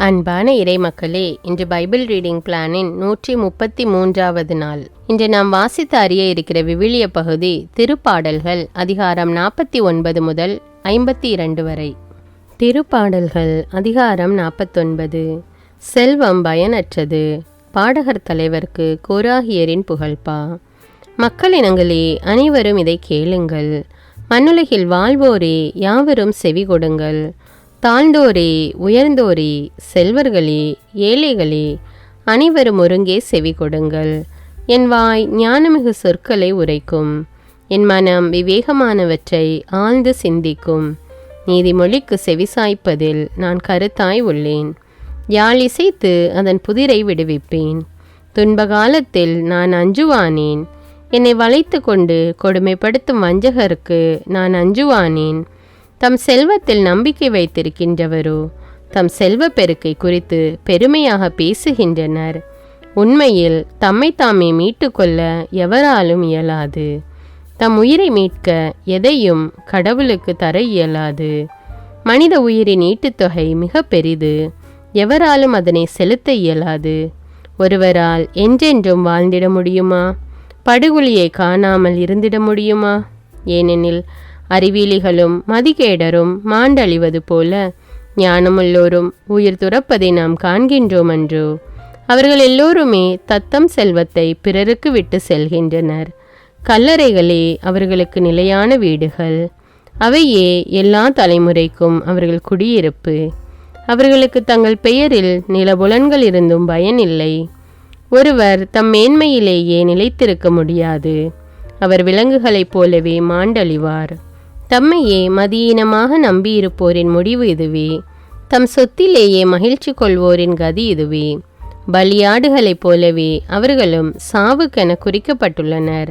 அன்பான இறைமக்களே, இன்று Bible reading பிளானின் 133வது நாள். இன்று நாம் வாசித்து அறிய இருக்கிற விவிலிய பகுதி திருப்பாடல்கள் அதிகாரம் 49 முதல் 52 வரை. திருப்பாடல்கள் அதிகாரம் 49. செல்வம் பயனற்றது. பாடகர் தலைவருக்கு கோராகியரின் புகழ்பா. மக்களினங்களே, அனைவரும் இதை கேளுங்கள். மண்ணுலகில் வாழ்வோரே, யாவரும் செவி கொடுங்கள். தாழ்ந்தோரே, உயர்ந்தோரே, செல்வர்களே, ஏழைகளே, அனைவரும் ஒருங்கே செவி கொடுங்கள். என் வாய் ஞானமிகு சொற்களை உரைக்கும். என் மனம் விவேகமானவற்றை ஆழ்ந்து சிந்திக்கும். நீதிமொழிக்கு செவிசாய்ப்பதில் நான் கருத்தாய் உள்ளேன். யாழ் இசைத்து அதன் புதிரை விடுவிப்பேன். துன்ப காலத்தில் நான் அஞ்சுவானேன். என்னை வளைத்து கொண்டு கொடுமைப்படுத்தும் வஞ்சகருக்கு நான் அஞ்சுவானேன். தம் செல்வத்தில் நம்பிக்கை வைத்திருக்கின்றவரோ தம் செல்வ பெருக்கை குறித்து பெருமையாக பேசுகின்றனர். உண்மையில் தம்மை தாமே மீட்டு கொள்ள எவராலும் இயலாது. தம் உயிரை மீட்க எதையும் கடவுளுக்கு தர இயலாது. மனித உயிரின் ஈட்டுத்தொகை மிக பெரிது. எவராலும் அதனை செலுத்த இயலாது. ஒருவரால் என்றென்றும் வாழ்ந்திட முடியுமா? படுகொலியை காணாமல் இருந்திட முடியுமா? ஏனெனில் அறிவிலிகளும் மதிகேடரும் மாண்டழிவது போல ஞானமுள்ளோரும் உயிர் துறப்பதை நாம் காண்கின்றோம் அன்றோ? அவர்கள் எல்லோருமே தத்தம் செல்வத்தை பிறருக்கு விட்டு செல்கின்றனர். கல்லறைகளே அவர்களுக்கு நிலையான வீடுகள். அவையே எல்லா தலைமுறைக்கும் அவர்கள் குடியிருப்பு. அவர்களுக்கு தங்கள் பெயரில் நிலபுலன்கள் இருந்தும் பயனில்லை. ஒருவர் தம் மேன்மையிலேயே நிலைத்திருக்க முடியாது. அவர் விலங்குகளைப் போலவே மாண்டழிவார். தம்மையே மதியீனமாக நம்பியிருப்போரின் முடிவு இதுவே. தம் சொத்திலேயே மகிழ்ச்சி கொள்வோரின் கதி இதுவே. பலியாடுகளைப் போலவே அவர்களும் சாவுக்கென குறிக்கப்பட்டுள்ளனர்.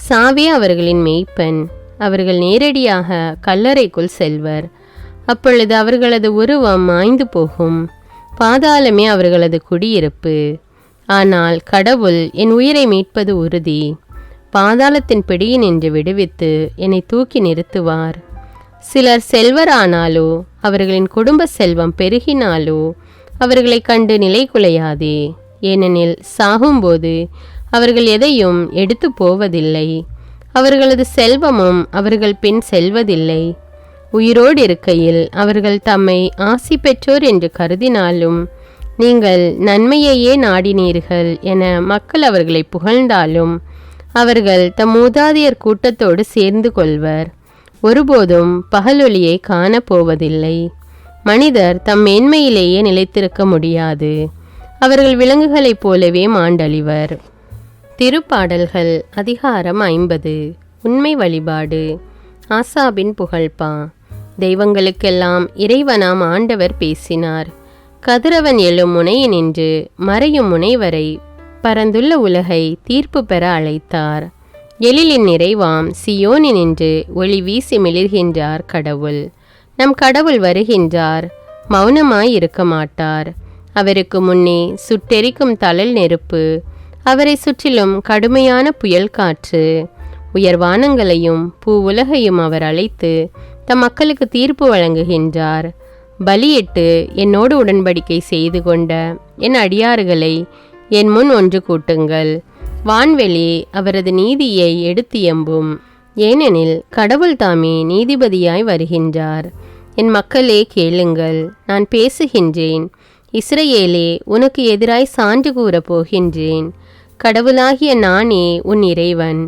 சாவே அவர்களின் மெய்ப்பன். அவர்கள் நேரடியாக கல்லறைக்குள் செல்வர். அப்பொழுது அவர்களது உருவம் மாய்ந்து போகும். பாதாளமே அவர்களது குடியிருப்பு. ஆனால் கடவுள் என் உயிரை மீட்பது உறுதி. பாதாளத்தின் பிடியினின்று விடுவித்து என்னை தூக்கி நிறுத்துவார். சிலர் செல்வரானாலோ அவர்களின் குடும்ப செல்வம் பெருகினாலோ அவர்களை கண்டு நிலை குலையாதே. ஏனெனில் சாகும்போது அவர்கள் எதையும் எடுத்து போவதில்லை. அவர்களது செல்வமும் அவர்கள் பின் செல்வதில்லை. உயிரோடு இருக்கையில் அவர்கள் தம்மை ஆசி பெற்றோர் என்று கருதினாலும் நீங்கள் நன்மையையே நாடினீர்கள் என மக்கள் அவர்களை புகழ்ந்தாலும் அவர்கள் தம் மூதாதையர் கூட்டத்தோடு சேர்ந்து கொள்வர். ஒருபோதும் பகலொளியை காணப்போவதில்லை. மனிதர் தம் மேன்மையிலேயே நிலைத்திருக்க முடியாது. அவர்கள் விலங்குகளைப் போலவே மாண்டழிவர். திருப்பாடல்கள் அதிகாரம் 50. உண்மை வழிபாடு. ஆசாபின் புகழ்பா. தெய்வங்களுக்கெல்லாம் இறைவனாம் ஆண்டவர் பேசினார். கதிரவன் எழும் முனையினின்று மறையும் முனை வரை பரந்துள்ள உலகை தீர்ப்பு பெற அழைத்தார். எழிலின் நிறைவாம் சியோனினின்று ஒளி வீசி மிளிர்கின்றார் கடவுள். நம் கடவுள் வருகின்றார். மௌனமாய் இருக்க மாட்டார். அவருக்கு முன்னே சுட்டெரிக்கும் தழல் நெருப்பு. அவரை சுற்றிலும் கடுமையான புயல் காற்று. உயர்வானங்களையும் பூவுலகையும் அவர் அழைத்து தம் மக்களுக்கு தீர்ப்பு வழங்குகின்றார். பலியிட்டு என்னோடு உடன்படிக்கை செய்து கொண்ட என் அடியார்களை என் முன் ஒன்று கூட்டுங்கள். வான்வெளி அவரது நீதியை எடுத்தியம்பும். ஏனெனில் கடவுள் தாமே நீதிபதியாய் வருகின்றார். என் மக்களே கேளுங்கள், நான் பேசுகின்றேன். இஸ்ரவேலே, உனக்கு எதிராய் சான்று கூறப் போகின்றேன். கடவுளாகிய நானே உன் இறைவன்.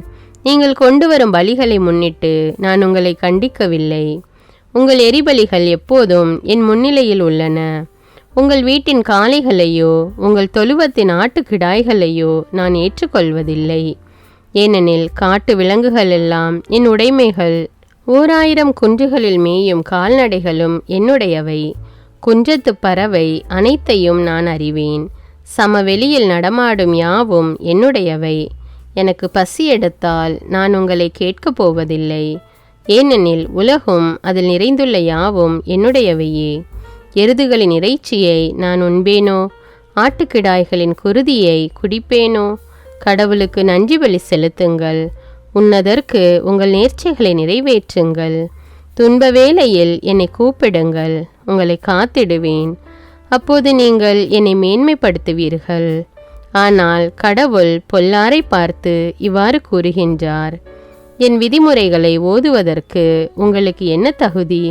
நீங்கள் கொண்டு வரும் பலிகளை முன்னிட்டு நான் உங்களை கண்டிக்கவில்லை. உங்கள் எரிபலிகள் எப்போதும் என் முன்னிலையில் உள்ளன. உங்கள் வீட்டின் காளைகளையோ உங்கள் தொழுவத்தின் ஆட்டுக்கிடாய்களையோ நான் ஏற்றுக்கொள்வதில்லை. ஏனெனில் காட்டு விலங்குகள் எல்லாம் என் உடைமைகள். 1000 குன்றுகளில் மேயும் கால்நடைகளும் என்னுடையவை. குன்றத்து பறவை அனைத்தையும் நான் அறிவேன். சமவெளியில் நடமாடும் யாவும் என்னுடையவை. எனக்கு பசி எடுத்தால் நான் உங்களை கேட்கப் போவதில்லை. ஏனெனில் உலகும் அதில் நிறைந்துள்ள யாவும் என்னுடையவையே. எருதுகளின் இறைச்சியை நான் உண்பேனோ? ஆட்டுக்கிடாய்களின் குருதியை குடிப்பேனோ? கடவுளுக்கு நன்றி பலி செலுத்துங்கள். உன்னதற்கு உங்கள் நேர்ச்சைகளை நிறைவேற்றுங்கள். துன்ப வேளையில் என்னை கூப்பிடுங்கள், உங்களை காத்திடுவேன். அப்போது நீங்கள் என்னை மேன்மைப்படுத்துவீர்கள். ஆனால் கடவுள் பொல்லாரை பார்த்து இவ்வாறு கூறுகின்றார்: என் விதிமுறைகளை ஓதுவதற்கு உங்களுக்கு என்ன தகுதி?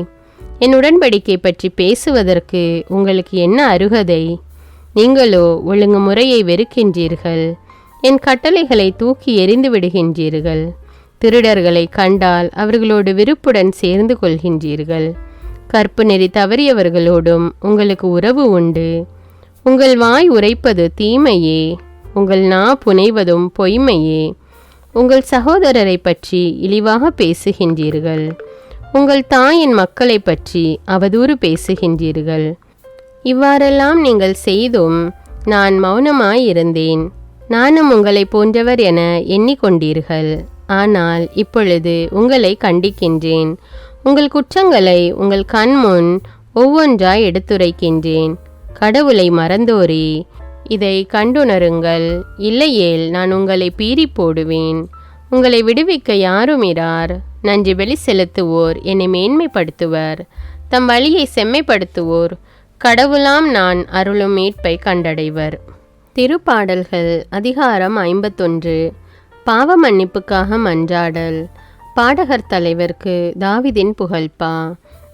என் உடன்படிக்கை பற்றி பேசுவதற்கு உங்களுக்கு என்ன அருகதை? நீங்களோ ஒழுங்குமுறையை வெறுக்கின்றீர்கள். என் கட்டளைகளை தூக்கி எறிந்து விடுகின்றீர்கள். திருடர்களை கண்டால் அவர்களோடு விருப்புடன் சேர்ந்து கொள்கின்றீர்கள். கற்பு நெறி தவறியவர்களோடும் உங்களுக்கு உறவு உண்டு. உங்கள் வாய் உரைப்பது தீமையே, உங்கள் நா புனைவதும் பொய்மையே. உங்கள் சகோதரரை பற்றி இழிவாக பேசுகின்றீர்கள். உங்கள் தாயின் மக்களை பற்றி அவதூறு பேசுகின்றீர்கள். இவ்வாறெல்லாம் நீங்கள் செய்தும் நான் மௌனமாயிருந்தேன். நானும் உங்களை போன்றவர் என எண்ணிக்கொண்டீர்கள். ஆனால் இப்பொழுது உங்களை கண்டிக்கின்றேன். உங்கள் குற்றங்களை உங்கள் கண்முன் ஒவ்வொன்றாய் எடுத்துரைக்கின்றேன். கடவுளை மறந்தோரே, இதை கண்டுணருங்கள். இல்லையேல் நான் உங்களை பீறி போடுவேன். உங்களை விடுவிக்க யாருமிரார். நன்றி பலி செலுத்துவோர் என்னை மேன்மைப்படுத்துவர். தம் வழியை செம்மைப்படுத்துவோர் கடவுளாம் நான் அருளும் மீட்பை கண்டடைவர். திருப்பாடல்கள் அதிகாரம் 51. பாவ மன்னிப்புக்காக மன்றாடல். பாடகர் தலைவருக்கு தாவீதின் புகழ்பா.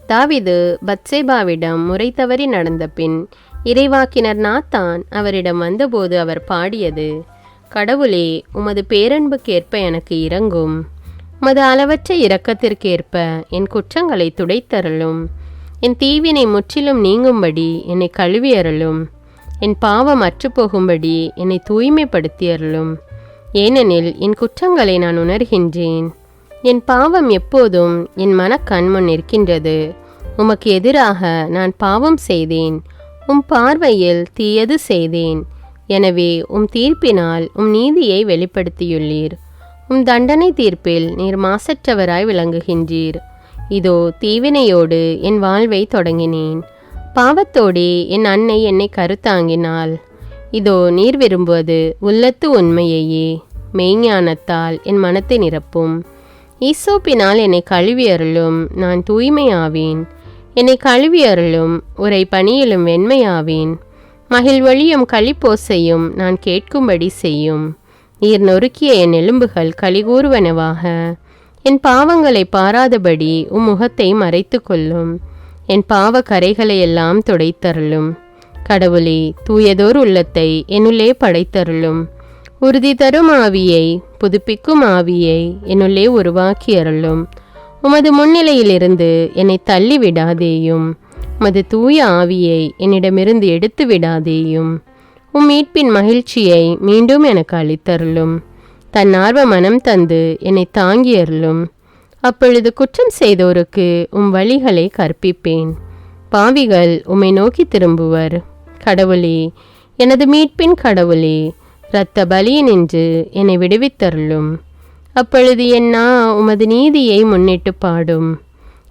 தாவீது பத்சேபாவிடம் முறை தவறி நடந்த பின் இறைவாக்கினர் நாத்தான் அவரிடம் வந்தபோது அவர் பாடியது: கடவுளே, உமது பேரன்புக்கேற்ப எனக்கு இரங்கும். உமது அளவற்ற இரக்கத்திற்கேற்ப என் குற்றங்களை துடைத்தருளும். என் தீவினை முற்றிலும் நீங்கும்படி என்னை கழுவியருளும். என் பாவம் அற்றுப்போகும்படி என்னை தூய்மைப்படுத்தியருளும். ஏனெனில் என் குற்றங்களை நான் உணர்கின்றேன். என் பாவம் எப்போதும் என் மனக்கண்முன் நிற்கின்றது. உமக்கு எதிராக நான் பாவம் செய்தேன். பார்வையில் தீயது செய்தேன். எனவே தீர்ப்பினால் நீதியை வெளிப்படுத்தியுள்ளீர். தண்டனை தீர்ப்பில் நீர் மாசற்றவராய் விளங்குகின்றீர். இதோ தீவினையோடு என் வாழ்வை தொடங்கினேன். பாவத்தோடே என் அன்னை என்னை கருத்தாங்கினாள். இதோ நீர் விரும்புவது உள்ளத்து உண்மையையே. மெய்ஞானத்தால் என் மனத்தை நிரப்பும். ஈசோப்பினால் என்னை கழுவியருளும், நான் தூய்மையாவேன். என்னை கழுவியருளும், உரை பணியிலும் வெண்மையாவேன். மகிழ்வழியும் களிப்போசையும் நான் கேட்கும்படி செய்யும். நீர் நொறுக்கிய என் எலும்புகள் களிகூறுவனவாக. என் பாவங்களை பாராதபடி முகத்தை மறைத்து கொள்ளும். என் பாவ கரைகளையெல்லாம் துடைத்தருளும். கடவுளே, தூயதோர் உள்ளத்தை என்னுள்ளே படைத்தருளும். உறுதி தரும் ஆவியை, புதுப்பிக்கும் ஆவியை என்னுள்ளே உருவாக்கி அருளும். உமது முன்னிலையிலிருந்து என்னை தள்ளி விடாதேயும். உமது தூய ஆவியை என்னிடமிருந்து எடுத்து விடாதேயும். மீட்பின் மகிழ்ச்சியை மீண்டும் எனக்கு அளித்தருளும். தன்னார்வ மனம் தந்து என்னை தாங்கி அருளும். அப்பொழுது குற்றம் செய்தோருக்கு வழிகளை கற்பிப்பேன். பாவிகள் உம்மை நோக்கி திரும்புவர். கடவுளே, எனது மீட்பின் கடவுளே, இரத்த பலியினின்று என்னை விடுவித்தருளும். அப்பொழுது என் நா உமது நீதியை முன்னிட்டு பாடும்.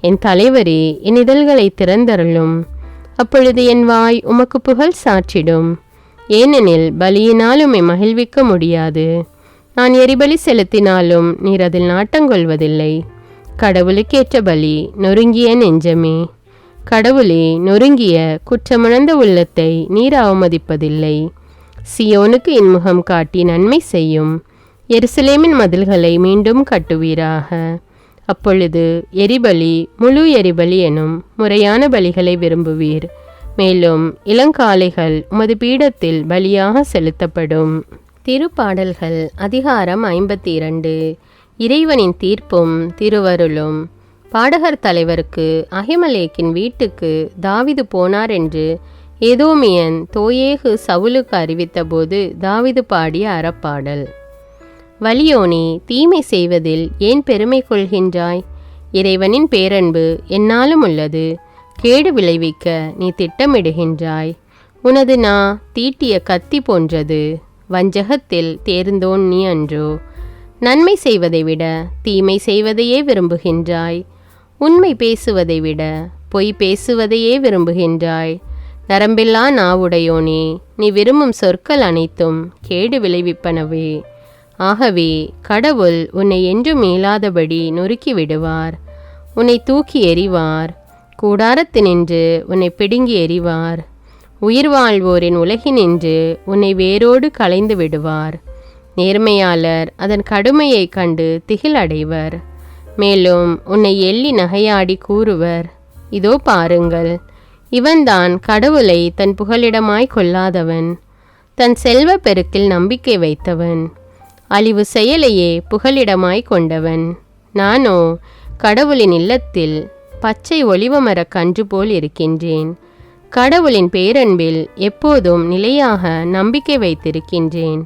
என் தலைவரே, என் இதழ்களை திறந்தருளும். அப்பொழுது என் வாய் உமக்கு புகழ் சாற்றிடும். ஏனெனில் பலியினால் உம்மை மகிழ்விக்க முடியாது. நான் எரிபலி செலுத்தினாலும் நீர் அதில் நாட்டங்கொள்வதில்லை. கடவுளுக்கேற்ற பலி நொறுங்கிய நெஞ்சமே. கடவுளே, நொறுங்கிய குற்றமுணர்ந்த உள்ளத்தை நீர் அவமதிப்பதில்லை. சியோனுக்கு இன்முகம் காட்டி நன்மை செய்யும். எருசலேமின் மதில்களை மீண்டும் கட்டுவீராக. அப்பொழுது எரிபலி முழு எரிபலி எனும் முறையான பலிகளை விரும்புவீர். மேலும் இளங்காளைகள் உமது பீடத்தில் பலியாக செலுத்தப்படும். திருப்பாடல்கள் அதிகாரம் 52. இறைவனின் தீர்ப்பும் திருவருளும். பாடகர் தலைவருக்கு அகிமலேக்கின் வீட்டுக்கு தாவீது போனார் என்று ஏதோமியன் தோயேகு சவுலுக்கு அறிவித்தபோது தாவீது பாடிய அறப்பாடல். வலியோனே, தீமை செய்வதில் ஏன் பெருமை கொள்கின்றாய்? இறைவனின் பேரன்பு எந்நாளும் உள்ளது. கேடு விளைவிக்க நீ திட்டமிடுகின்றாய். உனது நா தீட்டிய கத்தி போன்றது. வஞ்சகத்தில் தேர்ந்தோன் நீ அன்றோ? நன்மை செய்வதை விட தீமை செய்வதையே விரும்புகின்றாய். உண்மை பேசுவதை விட பொய் பேசுவதையே விரும்புகின்றாய். நரம்பில்லா நாவுடையோனே, நீ விரும்பும் சொற்கள் அனைத்தும் கேடு விளைவிப்பனவே. ஆகவே கடவுள் உன்னை என்றும் மீளாதபடி நொறுக்கி விடுவார். உன்னை தூக்கி எறிவார். கூடாரத்தினின்று உன்னை பிடுங்கி எறிவார். உயிர் வாழ்வோரின் உலகினின்று உன்னை வேரோடு களைந்து விடுவார். நேர்மையாளர் அதன் கடுமையைக் கண்டு திகில் அடைவர். மேலும் உன்னை எள்ளி நகையாடி கூறுவர், இதோ பாருங்கள், இவன்தான் கடவுளை தன் புகலிடமாய் கொள்ளாதவன், தன் செல்வ பெருக்கில் நம்பிக்கை வைத்தவன், அழிவு செயலையே புகலிடமாய் கொண்டவன். நானோ கடவுளின் இல்லத்தில் பச்சை ஒலிவமர கன்று போல் இருக்கின்றேன். கடவுளின் பேரன்பில் எப்போதும் நிலையாக நம்பிக்கை வைத்திருக்கின்றேன்.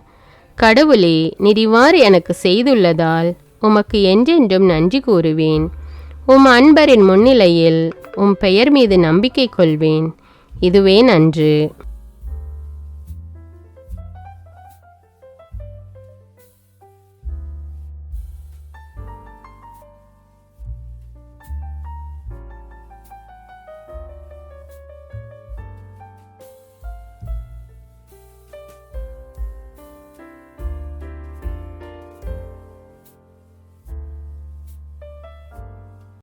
கடவுளே, நீர் எனக்கு செய்துள்ளதால் உமக்கு என்றென்றும் நன்றி கூறுவேன். உம் அன்பரின் முன்னிலையில் உம் பெயர் மீது நம்பிக்கை கொள்வேன். இதுவே நன்று.